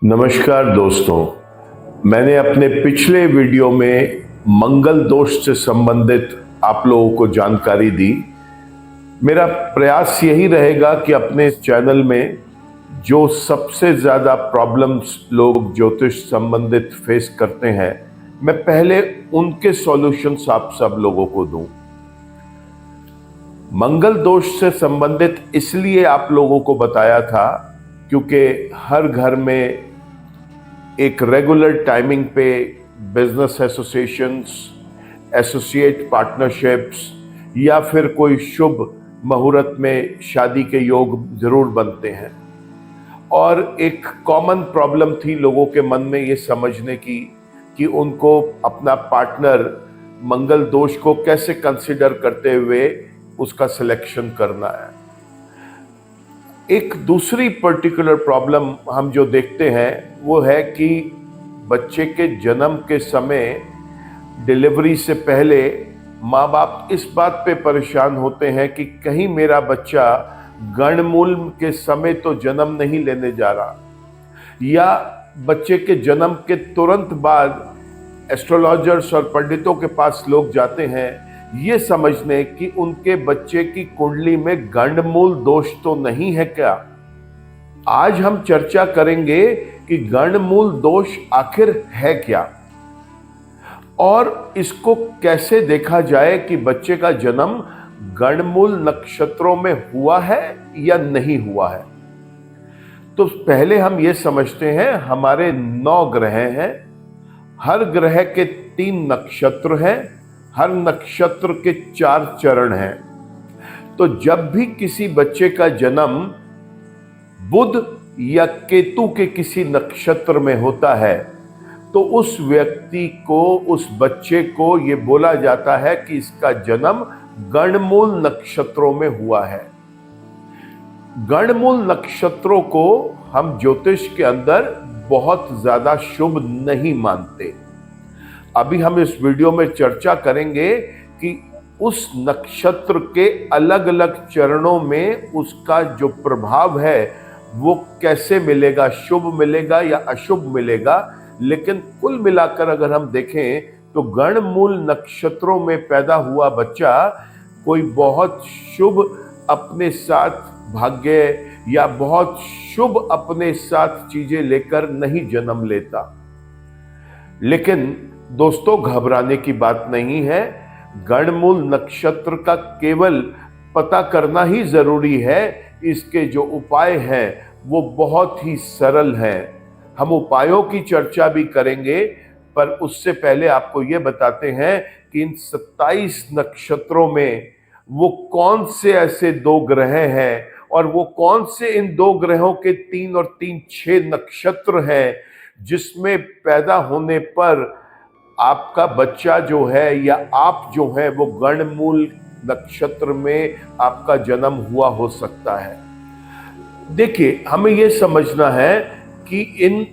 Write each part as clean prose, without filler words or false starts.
नमस्कार दोस्तों, मैंने अपने पिछले वीडियो में मंगल दोष से संबंधित आप लोगों को जानकारी दी। मेरा प्रयास यही रहेगा कि अपने चैनल में जो सबसे ज़्यादा प्रॉब्लम्स लोग ज्योतिष संबंधित फेस करते हैं, मैं पहले उनके सॉल्यूशंस आप सब लोगों को दूं। मंगल दोष से संबंधित इसलिए आप लोगों को बताया था क्योंकि हर घर में एक रेगुलर टाइमिंग पे बिजनेस एसोसिएशंस, एसोसिएट पार्टनरशिप्स या फिर कोई शुभ मुहूर्त में शादी के योग जरूर बनते हैं। और एक कॉमन प्रॉब्लम थी लोगों के मन में ये समझने की कि उनको अपना पार्टनर मंगल दोष को कैसे कंसिडर करते हुए उसका सिलेक्शन करना है। एक दूसरी पर्टिकुलर प्रॉब्लम हम जो देखते हैं वो है कि बच्चे के जन्म के समय डिलीवरी से पहले माँ बाप इस बात पे परेशान होते हैं कि कहीं मेरा बच्चा गणमूल के समय तो जन्म नहीं लेने जा रहा, या बच्चे के जन्म के तुरंत बाद एस्ट्रोलॉजर्स और पंडितों के पास लोग जाते हैं ये समझने कि उनके बच्चे की कुंडली में गंडमूल दोष तो नहीं है क्या। आज हम चर्चा करेंगे कि गंडमूल दोष आखिर है क्या और इसको कैसे देखा जाए कि बच्चे का जन्म गंडमूल नक्षत्रों में हुआ है या नहीं हुआ है। तो पहले हम ये समझते हैं, हमारे 9 ग्रह हैं, हर ग्रह के 3 नक्षत्र हैं, हर नक्षत्र के 4 चरण हैं। तो जब भी किसी बच्चे का जन्म बुध या केतु के किसी नक्षत्र में होता है तो उस व्यक्ति को, उस बच्चे को ये बोला जाता है कि इसका जन्म गणमूल नक्षत्रों में हुआ है। गणमूल नक्षत्रों को हम ज्योतिष के अंदर बहुत ज्यादा शुभ नहीं मानते। अभी हम इस वीडियो में चर्चा करेंगे कि उस नक्षत्र के अलग अलग चरणों में उसका जो प्रभाव है वो कैसे मिलेगा, शुभ मिलेगा या अशुभ मिलेगा। लेकिन कुल मिलाकर अगर हम देखें तो गणमूल नक्षत्रों में पैदा हुआ बच्चा कोई बहुत शुभ अपने साथ भाग्य या बहुत शुभ अपने साथ चीजें लेकर नहीं जन्म लेता। लेकिन दोस्तों, घबराने की बात नहीं है। गणमूल नक्षत्र का केवल पता करना ही जरूरी है। इसके जो उपाय हैं वो बहुत ही सरल हैं। हम उपायों की चर्चा भी करेंगे, पर उससे पहले आपको ये बताते हैं कि इन 27 नक्षत्रों में वो कौन से ऐसे 2 ग्रह हैं और वो कौन से इन 2 ग्रहों के 3 और 3 6 नक्षत्र हैं जिसमें पैदा होने पर आपका बच्चा जो है या आप जो है वो गणमूल नक्षत्र में आपका जन्म हुआ हो सकता है। देखिए, हमें यह समझना है कि इन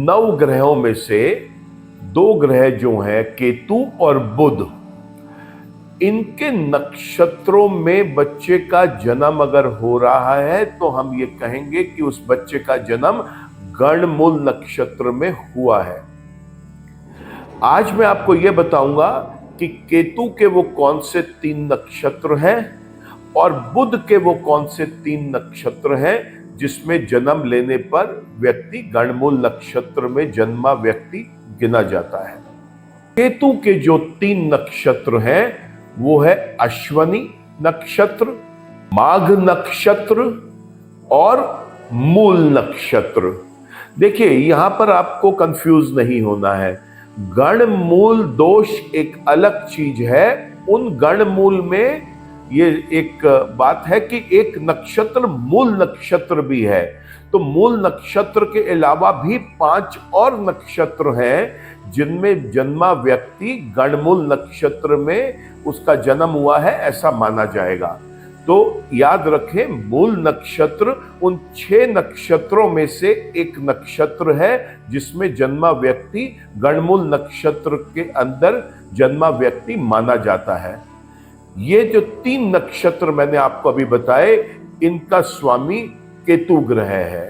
9 ग्रहों में से 2 ग्रह जो हैं केतु और बुध, इनके नक्षत्रों में बच्चे का जन्म अगर हो रहा है तो हम ये कहेंगे कि उस बच्चे का जन्म गणमूल नक्षत्र में हुआ है। आज मैं आपको यह बताऊंगा कि केतु के वो कौन से 3 नक्षत्र हैं और बुध के वो कौन से 3 नक्षत्र हैं जिसमें जन्म लेने पर व्यक्ति गणमूल नक्षत्र में जन्मा व्यक्ति गिना जाता है। केतु के जो 3 नक्षत्र हैं वो है अश्वनी नक्षत्र, माघ नक्षत्र और मूल नक्षत्र। देखिए, यहां पर आपको कंफ्यूज नहीं होना है। गणमूल दोष एक अलग चीज है। उन गणमूल में ये एक बात है कि एक नक्षत्र मूल नक्षत्र भी है। तो मूल नक्षत्र के अलावा भी 5 और नक्षत्र हैं जिनमें जन्मा व्यक्ति गणमूल नक्षत्र में उसका जन्म हुआ है, ऐसा माना जाएगा। तो याद रखें, मूल नक्षत्र उन 6 नक्षत्रों में से एक नक्षत्र है जिसमें जन्मा व्यक्ति गणमूल नक्षत्र के अंदर जन्मा व्यक्ति माना जाता है। ये जो 3 नक्षत्र मैंने आपको अभी बताए, इनका स्वामी केतु ग्रह है।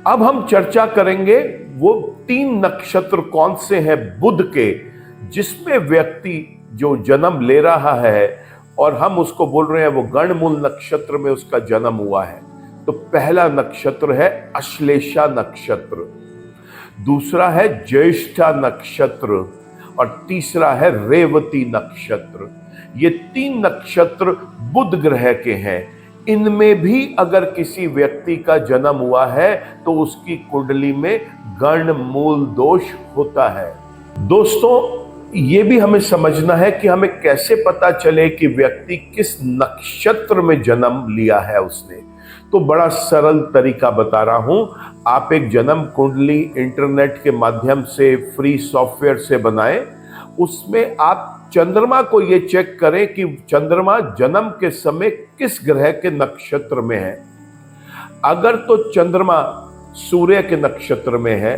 अब हम चर्चा करेंगे वो 3 नक्षत्र कौन से हैं बुध के, जिसमें व्यक्ति जो जन्म ले रहा है और हम उसको बोल रहे हैं वो गणमूल नक्षत्र में उसका जन्म हुआ है। तो पहला नक्षत्र है अश्लेषा नक्षत्र, दूसरा है ज्येष्ठा नक्षत्र और तीसरा है रेवती नक्षत्र। ये 3 नक्षत्र बुध ग्रह के हैं। इनमें भी अगर किसी व्यक्ति का जन्म हुआ है तो उसकी कुंडली में गणमूल दोष होता है। दोस्तों, ये भी हमें समझना है कि हमें कैसे पता चले कि व्यक्ति किस नक्षत्र में जन्म लिया है उसने। तो बड़ा सरल तरीका बता रहा हूं। आप एक जन्म कुंडली इंटरनेट के माध्यम से फ्री सॉफ्टवेयर से बनाएं। उसमें आप चंद्रमा को ये चेक करें कि चंद्रमा जन्म के समय किस ग्रह के नक्षत्र में है। अगर तो चंद्रमा सूर्य के नक्षत्र में है,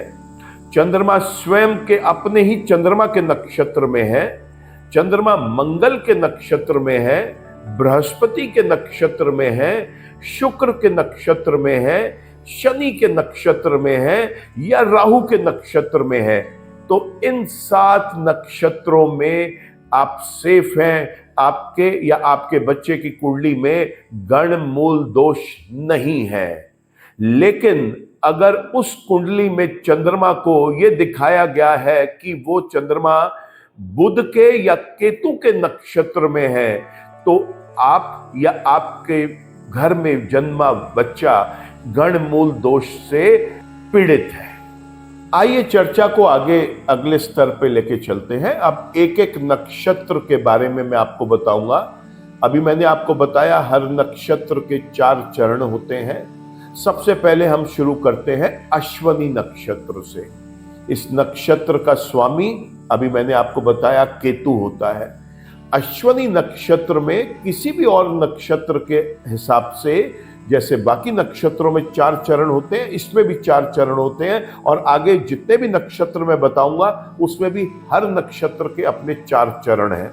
चंद्रमा स्वयं के अपने ही चंद्रमा के नक्षत्र में है, चंद्रमा मंगल के नक्षत्र में है, बृहस्पति के नक्षत्र में है, शुक्र के नक्षत्र में है, शनि के नक्षत्र में है या राहु के नक्षत्र में है, तो इन 7 नक्षत्रों में आप सेफ हैं। आपके या आपके बच्चे की कुंडली में गणमूल दोष नहीं है। लेकिन अगर उस कुंडली में चंद्रमा को यह दिखाया गया है कि वो चंद्रमा बुध के या केतु के नक्षत्र में है, तो आप या आपके घर में जन्मा बच्चा गणमूल दोष से पीड़ित है। आइए चर्चा को आगे अगले स्तर पे लेके चलते हैं। अब एक एक नक्षत्र के बारे में मैं आपको बताऊंगा। अभी मैंने आपको बताया हर नक्षत्र के 4 चरण होते हैं। सबसे पहले हम शुरू करते हैं अश्वनी नक्षत्र से। इस नक्षत्र का स्वामी अभी मैंने आपको बताया केतु होता है। अश्वनी नक्षत्र में किसी भी और नक्षत्र के हिसाब से, जैसे बाकी नक्षत्रों में 4 चरण होते हैं, इसमें भी 4 चरण होते हैं और आगे जितने भी नक्षत्र मैं बताऊंगा उसमें भी हर नक्षत्र के अपने 4 चरण हैं।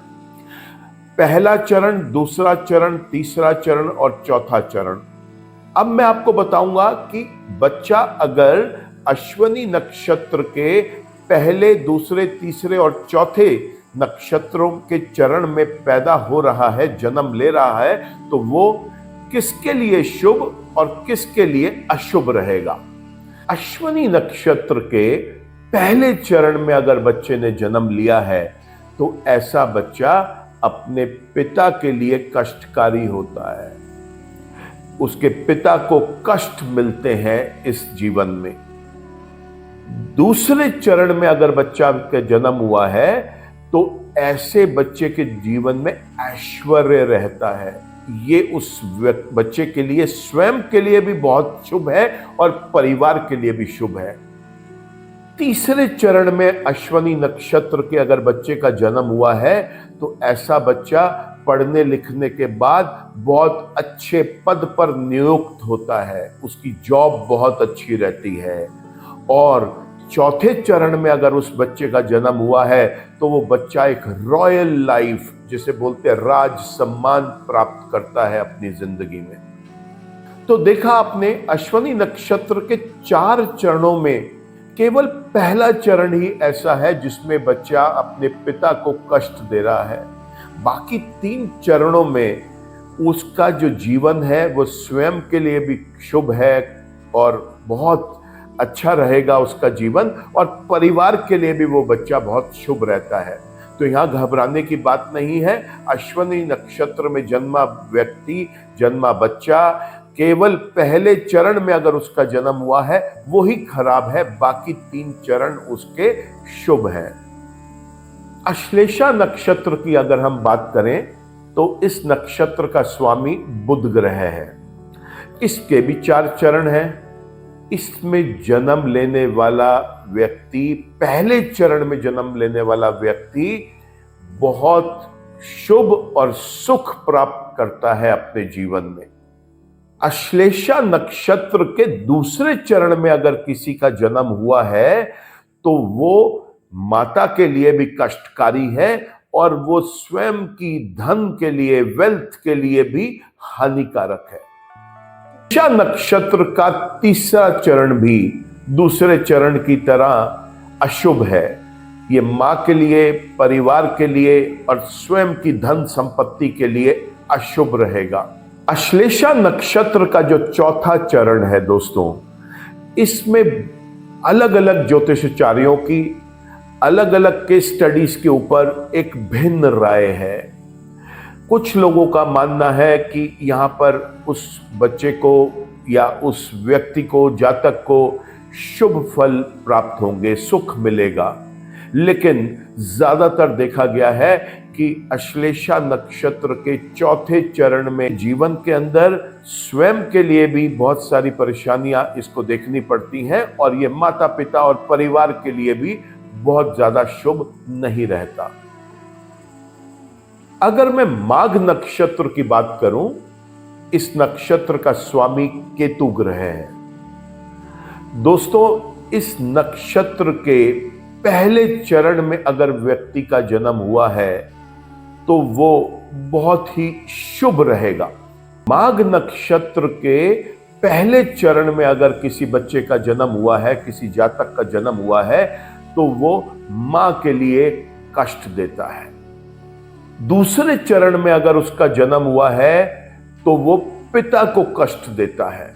पहला चरण, दूसरा चरण, तीसरा चरण और चौथा चरण। अब मैं आपको बताऊंगा कि बच्चा अगर अश्वनी नक्षत्र के पहले, दूसरे, तीसरे और चौथे नक्षत्रों के चरण में पैदा हो रहा है, जन्म ले रहा है, तो वो किसके लिए शुभ और किसके लिए अशुभ रहेगा। अश्वनी नक्षत्र के पहले चरण में अगर बच्चे ने जन्म लिया है तो ऐसा बच्चा अपने पिता के लिए कष्टकारी होता है। उसके पिता को कष्ट मिलते हैं इस जीवन में। दूसरे चरण में अगर बच्चा का जन्म हुआ है तो ऐसे बच्चे के जीवन में ऐश्वर्य रहता है। ये उस बच्चे के लिए, स्वयं के लिए भी बहुत शुभ है और परिवार के लिए भी शुभ है। तीसरे चरण में अश्वनी नक्षत्र के अगर बच्चे का जन्म हुआ है तो ऐसा बच्चा पढ़ने लिखने के बाद बहुत अच्छे पद पर नियुक्त होता है, उसकी जॉब बहुत अच्छी रहती है। और चौथे चरण में अगर उस बच्चे का जन्म हुआ है तो वो बच्चा एक रॉयल लाइफ, जिसे बोलते हैं राज सम्मान, प्राप्त करता है अपनी जिंदगी में। तो देखा आपने, अश्वनी नक्षत्र के 4 चरणों में केवल पहला चरण ही ऐसा है जिसमें बच्चा अपने पिता को कष्ट दे रहा है। बाकी 3 चरणों में उसका जो जीवन है वो स्वयं के लिए भी शुभ है और बहुत अच्छा रहेगा उसका जीवन, और परिवार के लिए भी वो बच्चा बहुत शुभ रहता है। तो यहाँ घबराने की बात नहीं है। अश्वनी नक्षत्र में जन्मा व्यक्ति, जन्मा बच्चा, केवल पहले चरण में अगर उसका जन्म हुआ है वो ही खराब है, बाकी 3 चरण उसके शुभ हैं। अश्लेषा नक्षत्र की अगर हम बात करें तो इस नक्षत्र का स्वामी बुध ग्रह है। इसके भी 4 चरण हैं। इसमें जन्म लेने वाला व्यक्ति, पहले चरण में जन्म लेने वाला व्यक्ति बहुत शुभ और सुख प्राप्त करता है अपने जीवन में। अश्लेषा नक्षत्र के दूसरे चरण में अगर किसी का जन्म हुआ है तो वो माता के लिए भी कष्टकारी है और वो स्वयं की धन के लिए, वेल्थ के लिए भी हानिकारक है। श्लेषा नक्षत्र का तीसरा चरण भी दूसरे चरण की तरह अशुभ है। ये मां के लिए, परिवार के लिए और स्वयं की धन संपत्ति के लिए अशुभ रहेगा। अश्लेषा नक्षत्र का जो चौथा चरण है दोस्तों, इसमें अलग अलग ज्योतिषाचार्यों की अलग अलग केस स्टडीज के ऊपर एक भिन्न राय है। कुछ लोगों का मानना है कि यहां पर उस बच्चे को या उस व्यक्ति को, जातक को शुभ फल प्राप्त होंगे, सुख मिलेगा। लेकिन ज्यादातर देखा गया है कि अश्लेषा नक्षत्र के चौथे चरण में जीवन के अंदर स्वयं के लिए भी बहुत सारी परेशानियां इसको देखनी पड़ती हैं और ये माता पिता और परिवार के लिए भी बहुत ज्यादा शुभ नहीं रहता। अगर मैं माघ नक्षत्र की बात करूं, इस नक्षत्र का स्वामी केतु ग्रह है। दोस्तों, इस नक्षत्र के पहले चरण में अगर व्यक्ति का जन्म हुआ है तो वो बहुत ही शुभ रहेगा। माघ नक्षत्र के पहले चरण में अगर किसी बच्चे का जन्म हुआ है, किसी जातक का जन्म हुआ है, तो वो मां के लिए कष्ट देता है। दूसरे चरण में अगर उसका जन्म हुआ है तो वो पिता को कष्ट देता है।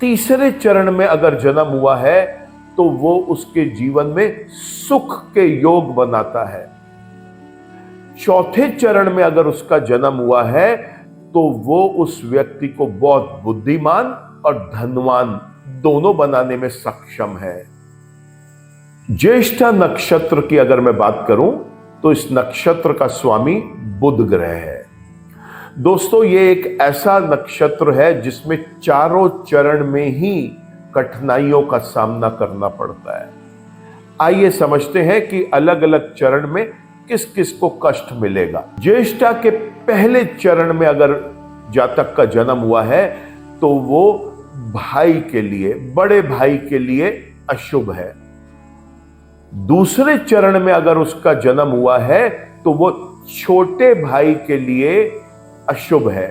तीसरे चरण में अगर जन्म हुआ है तो वो उसके जीवन में सुख के योग बनाता है। चौथे चरण में अगर उसका जन्म हुआ है तो वो उस व्यक्ति को बहुत बुद्धिमान और धनवान दोनों बनाने में सक्षम है। ज्येष्ठा नक्षत्र की अगर मैं बात करूं तो इस नक्षत्र का स्वामी बुध ग्रह है। दोस्तों, ये एक ऐसा नक्षत्र है जिसमें चारों चरण में ही कठिनाइयों का सामना करना पड़ता है। आइए समझते हैं कि अलग अलग चरण में किस किस को कष्ट मिलेगा। ज्येष्ठा के पहले चरण में अगर जातक का जन्म हुआ है तो वो भाई के लिए, बड़े भाई के लिए अशुभ है। दूसरे चरण में अगर उसका जन्म हुआ है तो वो छोटे भाई के लिए अशुभ है।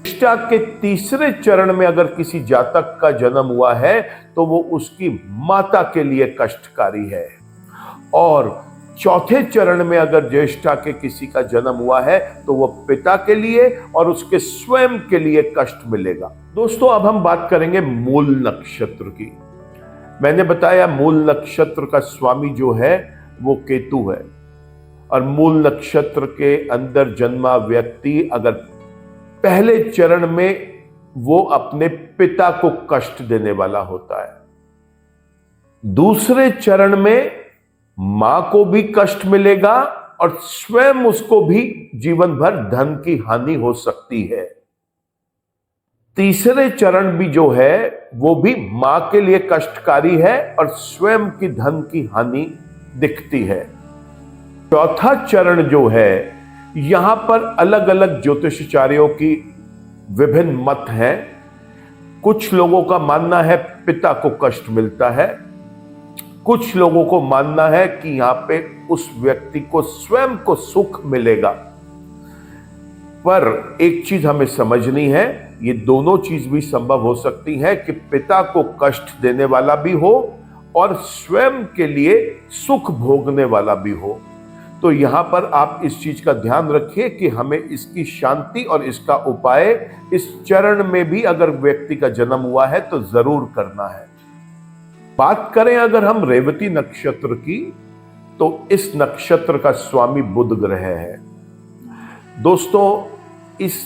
ज्येष्ठा के तीसरे चरण में अगर किसी जातक का जन्म हुआ है तो वो उसकी माता के लिए कष्टकारी है। और चौथे चरण में अगर ज्येष्ठा के किसी का जन्म हुआ है तो वो पिता के लिए और उसके स्वयं के लिए कष्ट मिलेगा। दोस्तों, अब हम बात करेंगे मूल नक्षत्र की। मैंने बताया मूल नक्षत्र का स्वामी जो है वो केतु है और मूल नक्षत्र के अंदर जन्मा व्यक्ति अगर पहले चरण में वो अपने पिता को कष्ट देने वाला होता है। दूसरे चरण में मां को भी कष्ट मिलेगा और स्वयं उसको भी जीवन भर धन की हानि हो सकती है। तीसरे चरण भी जो है वो भी मां के लिए कष्टकारी है और स्वयं की धन की हानि दिखती है। चौथा चरण जो है, यहां पर अलग अलग ज्योतिषाचार्यों की विभिन्न मत हैं। कुछ लोगों का मानना है पिता को कष्ट मिलता है, कुछ लोगों को मानना है कि यहां पे उस व्यक्ति को स्वयं को सुख मिलेगा। पर एक चीज हमें समझनी है, ये दोनों चीज भी संभव हो सकती है कि पिता को कष्ट देने वाला भी हो और स्वयं के लिए सुख भोगने वाला भी हो। तो यहां पर आप इस चीज का ध्यान रखिए कि हमें इसकी शांति और इसका उपाय इस चरण में भी अगर व्यक्ति का जन्म हुआ है तो जरूर करना है। बात करें अगर हम रेवती नक्षत्र की, तो इस नक्षत्र का स्वामी बुध ग्रह है। दोस्तों, इस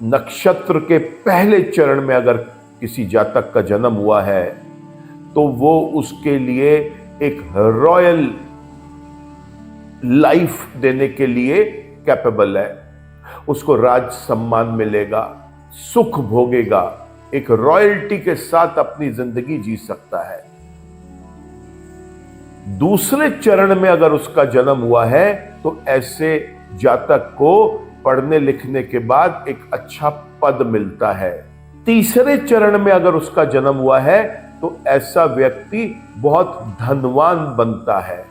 नक्षत्र के पहले चरण में अगर किसी जातक का जन्म हुआ है तो वो उसके लिए एक रॉयल लाइफ देने के लिए कैपेबल है। उसको राज सम्मान मिलेगा, सुख भोगेगा, एक रॉयल्टी के साथ अपनी जिंदगी जी सकता है। दूसरे चरण में अगर उसका जन्म हुआ है तो ऐसे जातक को पढ़ने लिखने के बाद एक अच्छा पद मिलता है। तीसरे चरण में अगर उसका जन्म हुआ है तो ऐसा व्यक्ति बहुत धनवान बनता है।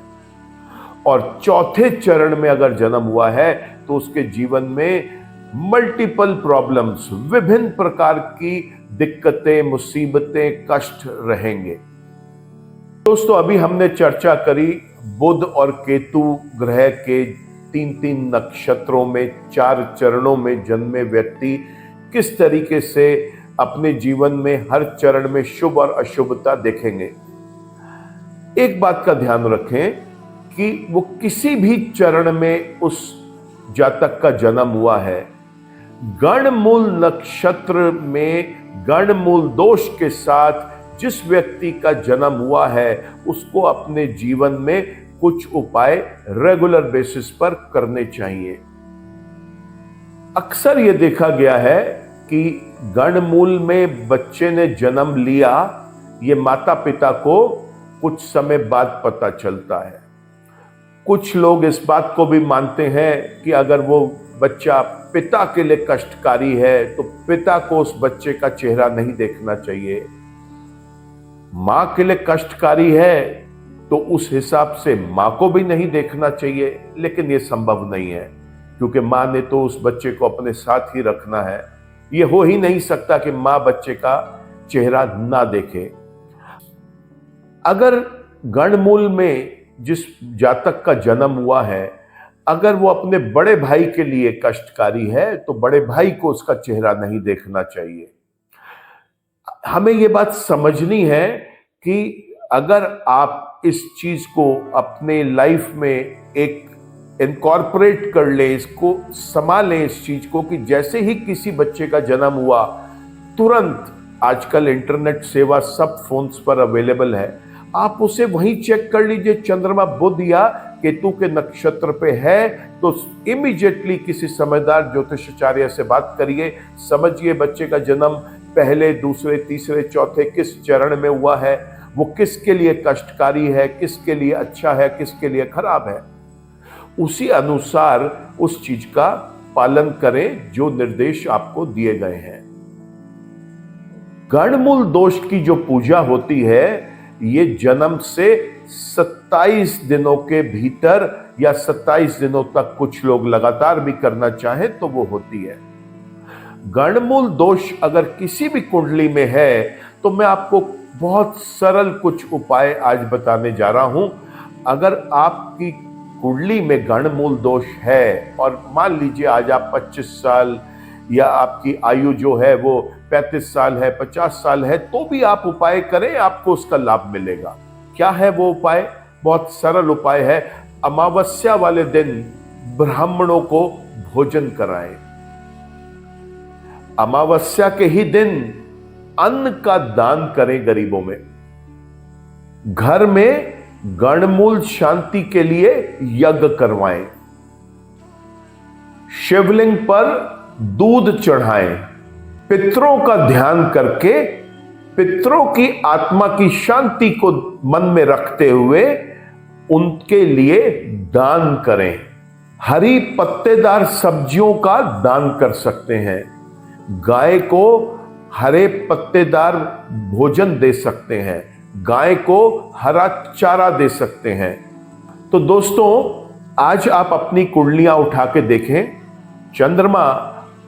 और चौथे चरण में अगर जन्म हुआ है तो उसके जीवन में मल्टीपल प्रॉब्लम्स, विभिन्न प्रकार की दिक्कतें, मुसीबतें, कष्ट रहेंगे। दोस्तों, अभी हमने चर्चा करी बुध और केतु ग्रह के 3-3 नक्षत्रों में 4 चरणों में जन्मे व्यक्ति किस तरीके से अपने जीवन में हर चरण में शुभ और अशुभता देखेंगे। एक बात का ध्यान रखें कि वो किसी भी चरण में उस जातक का जन्म हुआ है, गणमूल नक्षत्र में गणमूल दोष के साथ जिस व्यक्ति का जन्म हुआ है उसको अपने जीवन में कुछ उपाय रेगुलर बेसिस पर करने चाहिए। अक्सर यह देखा गया है कि गणमूल में बच्चे ने जन्म लिया, ये माता पिता को कुछ समय बाद पता चलता है। कुछ लोग इस बात को भी मानते हैं कि अगर वो बच्चा पिता के लिए कष्टकारी है तो पिता को उस बच्चे का चेहरा नहीं देखना चाहिए। मां के लिए कष्टकारी है तो उस हिसाब से मां को भी नहीं देखना चाहिए, लेकिन यह संभव नहीं है क्योंकि मां ने तो उस बच्चे को अपने साथ ही रखना है। यह हो ही नहीं सकता कि मां बच्चे का चेहरा ना देखे। अगर गणमूल में जिस जातक का जन्म हुआ है, अगर वो अपने बड़े भाई के लिए कष्टकारी है तो बड़े भाई को उसका चेहरा नहीं देखना चाहिए। हमें ये बात समझनी है कि अगर आप इस चीज को अपने लाइफ में एक इनकॉर्पोरेट कर ले, इसको संभालें इस चीज को कि जैसे ही किसी बच्चे का जन्म हुआ तुरंत, आजकल इंटरनेट सेवा सब फोन्स पर अवेलेबल है, आप उसे वहीं चेक कर लीजिए चंद्रमा बुध या केतु के नक्षत्र पे है तो इमीडिएटली किसी समझदार ज्योतिषाचार्य से बात करिए, समझिए बच्चे का जन्म पहले, दूसरे, तीसरे, चौथे किस चरण में हुआ है, वो किसके लिए कष्टकारी है, किसके लिए अच्छा है, किसके लिए खराब है। उसी अनुसार उस चीज का पालन करें जो निर्देश आपको दिए गए हैं। गणमूल दोष की जो पूजा होती है ये जन्म से 27 दिनों के भीतर या 27 दिनों तक कुछ लोग लगातार भी करना चाहें तो वो होती है। गणमूल दोष अगर किसी भी कुंडली में है तो मैं आपको बहुत सरल कुछ उपाय आज बताने जा रहा हूं। अगर आपकी कुंडली में गणमूल दोष है और मान लीजिए आज आप 25 साल या आपकी आयु जो है वो 35 साल है, 50 साल है, तो भी आप उपाय करें, आपको उसका लाभ मिलेगा। क्या है वो उपाय? बहुत सरल उपाय है। अमावस्या वाले दिन ब्राह्मणों को भोजन कराएं। अमावस्या के ही दिन अन्न का दान करें गरीबों में। घर में गणमूल शांति के लिए यज्ञ करवाएं। शिवलिंग पर दूध चढ़ाएं। पितरों का ध्यान करके पितरों की आत्मा की शांति को मन में रखते हुए उनके लिए दान करें। हरी पत्तेदार सब्जियों का दान कर सकते हैं। गाय को हरे पत्तेदार भोजन दे सकते हैं। गाय को हरा चारा दे सकते हैं। तो दोस्तों, आज आप अपनी कुंडलियां उठा के देखें। चंद्रमा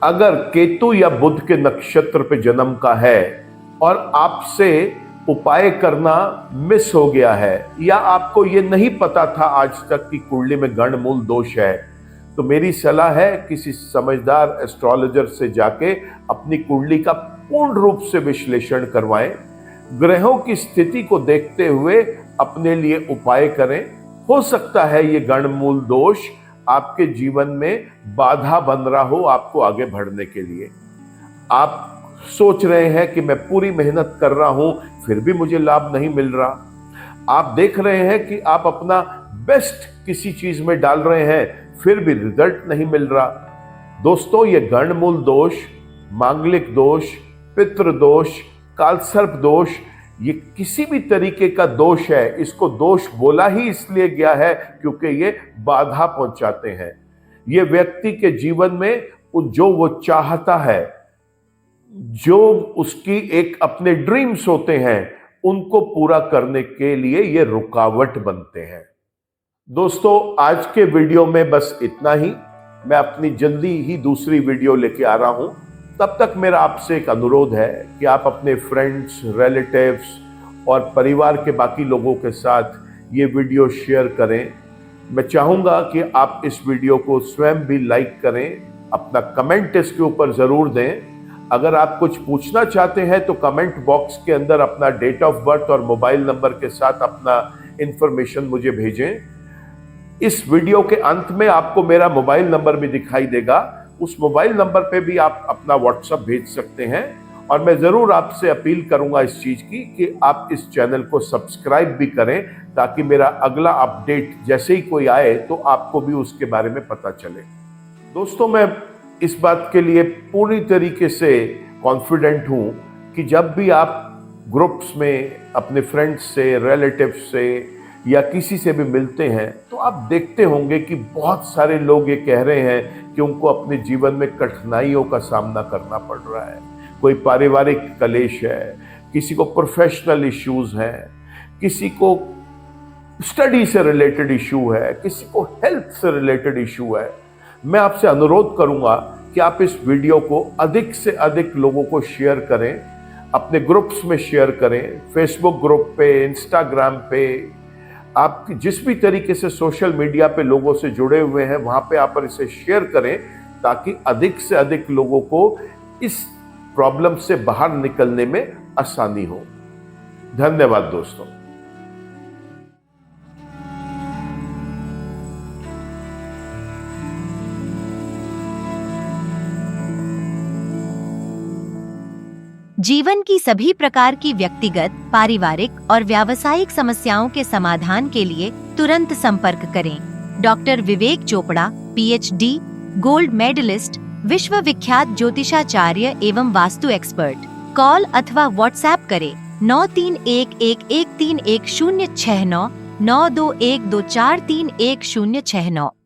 अगर केतु या बुध के नक्षत्र पे जन्म का है और आपसे उपाय करना मिस हो गया है या आपको ये नहीं पता था आज तक कि कुंडली में गणमूल दोष है, तो मेरी सलाह है किसी समझदार एस्ट्रोलॉजर से जाके अपनी कुंडली का पूर्ण रूप से विश्लेषण करवाएं। ग्रहों की स्थिति को देखते हुए अपने लिए उपाय करें। हो सकता है ये गणमूल दोष आपके जीवन में बाधा बन रहा हो आपको आगे बढ़ने के लिए। आप सोच रहे हैं कि मैं पूरी मेहनत कर रहा हूं फिर भी मुझे लाभ नहीं मिल रहा। आप देख रहे हैं कि आप अपना बेस्ट किसी चीज में डाल रहे हैं फिर भी रिजल्ट नहीं मिल रहा। दोस्तों, ये गणमूल दोष, मांगलिक दोष, पितृ दोष, कालसर्प दोष, ये किसी भी तरीके का दोष है। इसको दोष बोला ही इसलिए गया है क्योंकि ये बाधा पहुंचाते हैं। ये व्यक्ति के जीवन में जो वो चाहता है, जो उसकी एक अपने ड्रीम्स होते हैं, उनको पूरा करने के लिए ये रुकावट बनते हैं। दोस्तों, आज के वीडियो में बस इतना ही। मैं अपनी जल्दी ही दूसरी वीडियो लेके आ रहा हूं। तब तक मेरा आपसे एक अनुरोध है कि आप अपने फ्रेंड्स, रिलेटिव्स और परिवार के बाकी लोगों के साथ ये वीडियो शेयर करें। मैं चाहूँगा कि आप इस वीडियो को स्वयं भी लाइक करें, अपना कमेंट इसके ऊपर ज़रूर दें। अगर आप कुछ पूछना चाहते हैं तो कमेंट बॉक्स के अंदर अपना डेट ऑफ बर्थ और मोबाइल नंबर के साथ अपना इंफॉर्मेशन मुझे भेजें। इस वीडियो के अंत में आपको मेरा मोबाइल नंबर भी दिखाई देगा, उस मोबाइल नंबर पे भी आप अपना व्हाट्सएप भेज सकते हैं। और मैं ज़रूर आपसे अपील करूंगा इस चीज़ की कि आप इस चैनल को सब्सक्राइब भी करें, ताकि मेरा अगला अपडेट जैसे ही कोई आए तो आपको भी उसके बारे में पता चले। दोस्तों, मैं इस बात के लिए पूरी तरीके से कॉन्फिडेंट हूं कि जब भी आप ग्रुप्स में अपने फ्रेंड्स से, रिलेटिव्स से या किसी से भी मिलते हैं तो आप देखते होंगे कि बहुत सारे लोग ये कह रहे हैं कि उनको अपने जीवन में कठिनाइयों का सामना करना पड़ रहा है। कोई पारिवारिक कलेश है, किसी को प्रोफेशनल इश्यूज हैं, किसी को स्टडी से रिलेटेड इशू है, किसी को हेल्थ से रिलेटेड इशू है। मैं आपसे अनुरोध करूंगा कि आप इस वीडियो को अधिक से अधिक लोगों को शेयर करें, अपने ग्रुप्स में शेयर करें, फेसबुक ग्रुप पे, इंस्टाग्राम पे, आप जिस भी तरीके से सोशल मीडिया पे लोगों से जुड़े हुए हैं वहां पे आप इसे शेयर करें, ताकि अधिक से अधिक लोगों को इस प्रॉब्लम से बाहर निकलने में आसानी हो। धन्यवाद दोस्तों। जीवन की सभी प्रकार की व्यक्तिगत, पारिवारिक और व्यावसायिक समस्याओं के समाधान के लिए तुरंत संपर्क करें। डॉक्टर विवेक चोपड़ा, पीएचडी, गोल्ड मेडलिस्ट, विश्व विख्यात ज्योतिषाचार्य एवं वास्तु एक्सपर्ट। कॉल अथवा व्हाट्सएप करें 9311131069 9212431069।